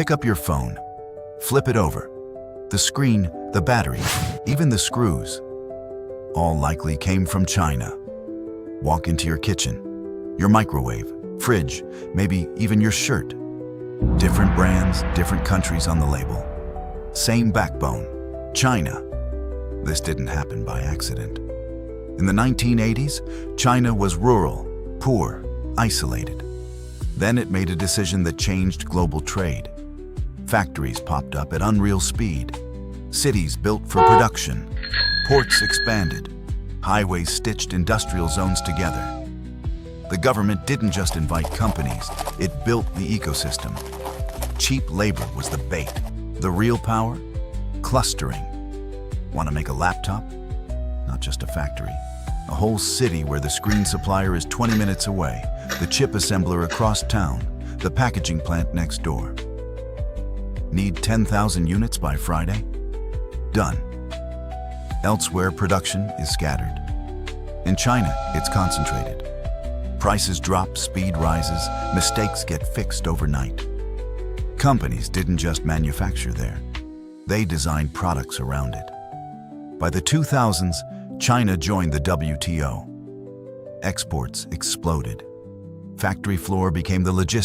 Pick up your phone, flip it over. The screen, the battery, even the screws, all likely came from China. Walk into your kitchen, your microwave, fridge, maybe even your shirt. Different brands, different countries on the label. Same backbone, China. This didn't happen by accident. In the 1980s, China was rural, poor, isolated. Then it made a decision that changed global trade. Factories popped up at unreal speed. Cities built for production. Ports expanded. Highways stitched industrial zones together. The government didn't just invite companies, it built the ecosystem. Cheap labor was the bait. The real power? Clustering. Want to make a laptop? Not just a factory. A whole city where the screen supplier is 20 minutes away, the chip assembler across town, the packaging plant next door. Need 10,000 units by Friday? Done. Elsewhere, production is scattered. In China, it's concentrated. Prices drop, speed rises, mistakes get fixed overnight. Companies didn't just manufacture there. They designed products around it. By the 2000s, China joined the WTO. Exports exploded. Factory floor became the logistics